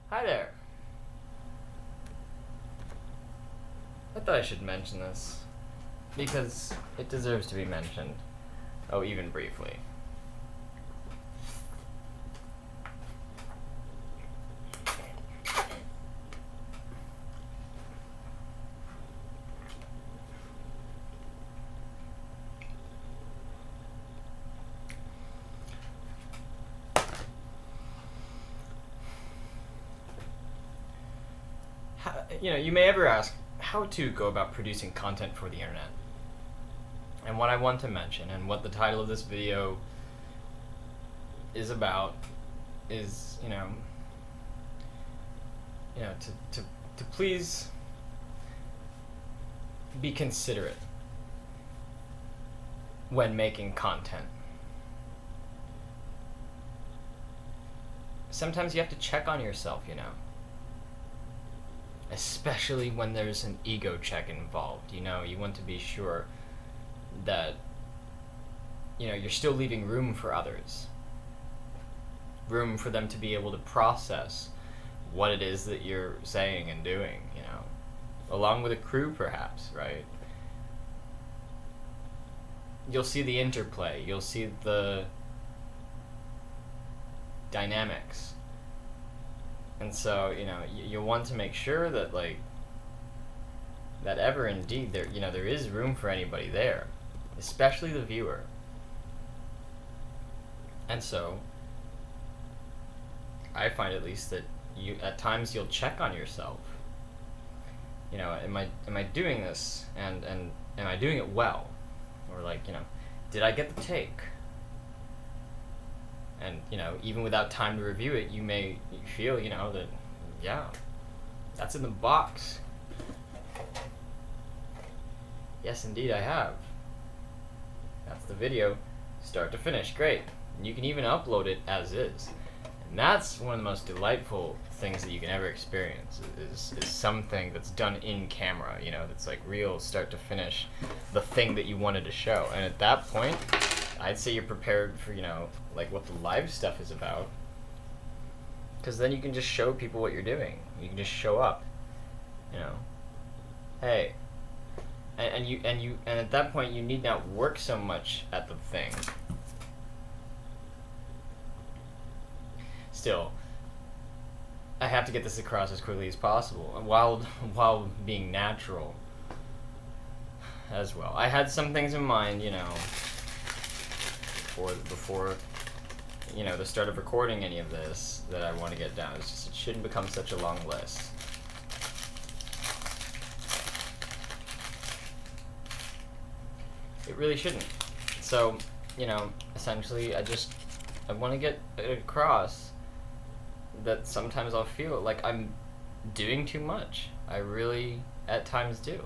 Hi there. I thought I should mention this because it deserves to be mentioned. Oh, even briefly. You may ever ask how to go about producing content for the internet. And what I want to mention, and what the title of this video is about, is, to please be considerate when making content. Sometimes you have to check on yourself, especially when there's an ego check involved. You want to be sure that you're still leaving room for others, room for them to be able to process what it is that you're saying and doing, along with a crew perhaps, right? You'll see the interplay, you'll see the dynamics. And so, you want to make sure that, that ever indeed there is room for anybody there, especially the viewer. And so, I find at least that at times you'll check on yourself. Am I doing this, and am I doing it well? Or did I get the take? And, even without time to review it, you may feel, that, yeah, that's in the box. Yes, indeed, I have. That's the video, start to finish, great. And you can even upload it as is. And that's one of the most delightful things that you can ever experience, is something that's done in camera, that's real start to finish, the thing that you wanted to show. And at that point, I'd say you're prepared for, what the live stuff is about. Because then you can just show people what you're doing. You can just show up. Hey. And at that point you need not work so much at the thing. Still, I have to get this across as quickly as possible, while being natural as well. I had some things in mind, before the start of recording any of this that I want to get down. It's just, it shouldn't become such a long list. It really shouldn't. So, essentially I want to get across that sometimes I'll feel like I'm doing too much. I really at times do.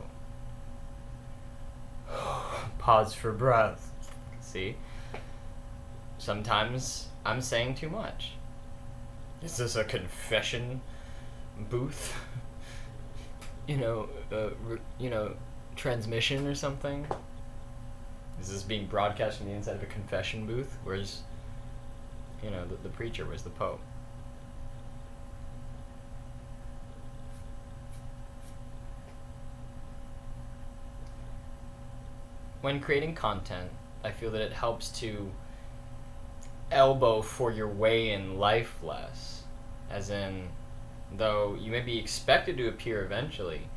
Pause for breath. See? Sometimes I'm saying too much. Is this a confession booth? Transmission or something? Is this being broadcast from the inside of a confession booth? Where's, the preacher? Where's the Pope? When creating content, I feel that it helps to elbow for your way in life less. As in, though you may be expected to appear eventually,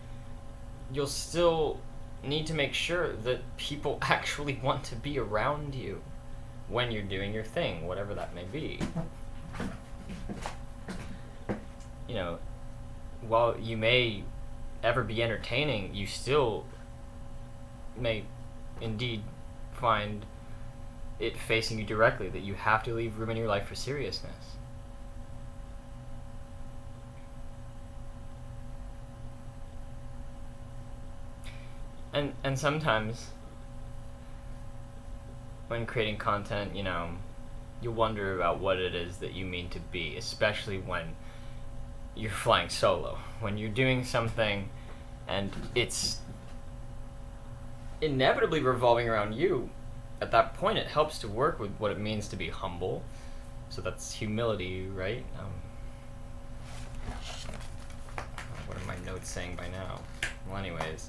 you'll still need to make sure that people actually want to be around you when you're doing your thing, whatever that may be. While you may ever be entertaining, you still may indeed find it facing you directly that you have to leave room in your life for seriousness. And sometimes when creating content, you wonder about what it is that you mean to be, especially when you're flying solo. When you're doing something and it's inevitably revolving around you, at that point it helps to work with what it means to be humble. So that's humility, right? What are my notes saying by now? Well, anyways,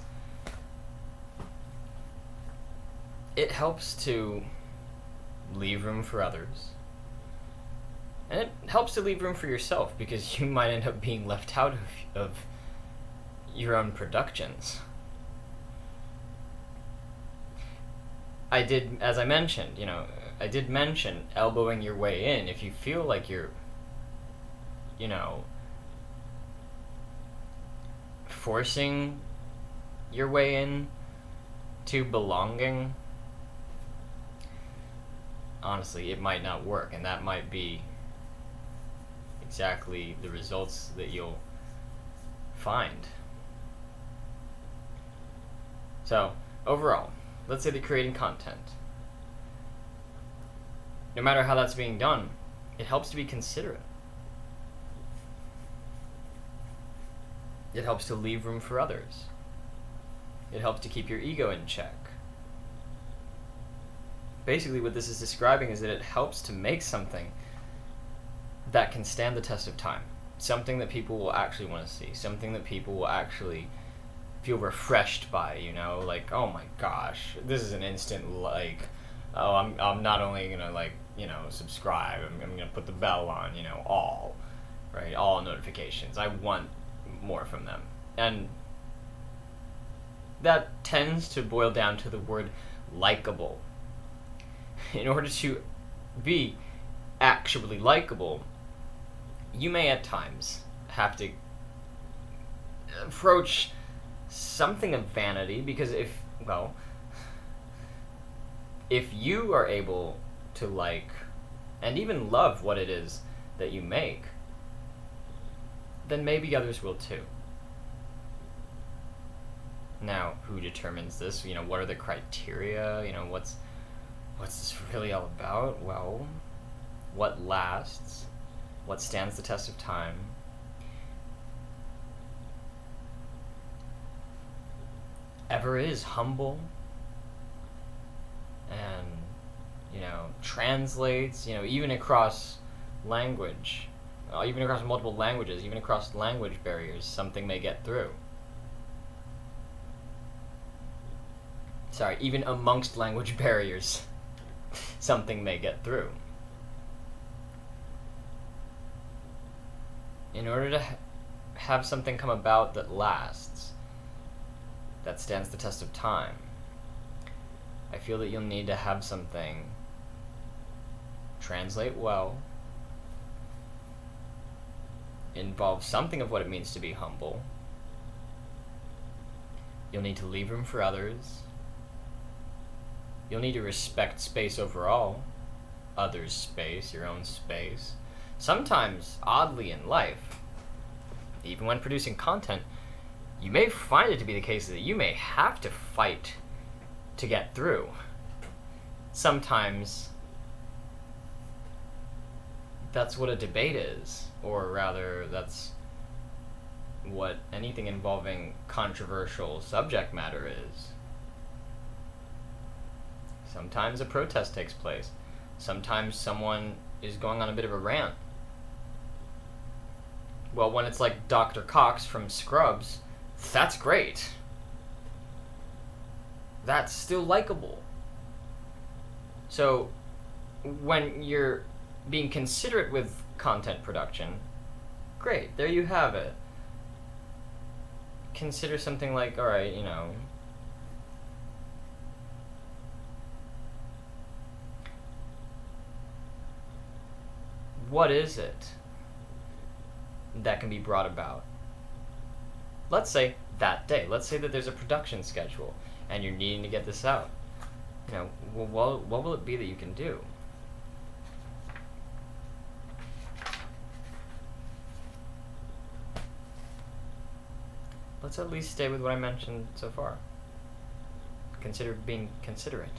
it helps to leave room for others. And it helps to leave room for yourself, because you might end up being left out of your own productions. I did, as I mentioned, I did mention elbowing your way in if you feel like you're, forcing your way in to belonging. Honestly, it might not work, and that might be exactly the results that you'll find. So, overall, let's say that creating content, no matter how that's being done, it helps to be considerate. It helps to leave room for others. It helps to keep your ego in check. Basically, what this is describing is that it helps to make something that can stand the test of time. Something that people will actually want to see. Something that people will actually feel refreshed by, like, oh my gosh, this is an instant like, oh, I'm not only gonna subscribe, I'm gonna put the bell on, all notifications. I want more from them. And that tends to boil down to the word likable. In order to be actually likable, you may at times have to approach something of vanity, because if you are able to like and even love what it is that you make, then maybe others will too. Now, who determines this? What are the criteria? What's this really all about? Well, what lasts? What stands the test of time? Ever is humble and, translates, even across language, even across multiple languages, even across language barriers, something may get through. Sorry, even amongst language barriers, something may get through. In order to have something come about that lasts, that stands the test of time, I feel that you'll need to have something translate well, involve something of what it means to be humble. You'll need to leave room for others. You'll need to respect space overall, others' space, your own space. Sometimes, oddly in life, even when producing content, you may find it to be the case that you may have to fight to get through. Sometimes that's what a debate is, or rather, that's what anything involving controversial subject matter is. Sometimes a protest takes place. Sometimes someone is going on a bit of a rant. Well, when it's like Dr. Cox from Scrubs, that's great. That's still likable. So, when you're being considerate with content production, great, there you have it. Consider something like, alright, what is it that can be brought about? Let's say that day. Let's say that there's a production schedule and you're needing to get this out. What will it be that you can do? Let's at least stay with what I mentioned so far. Consider being considerate.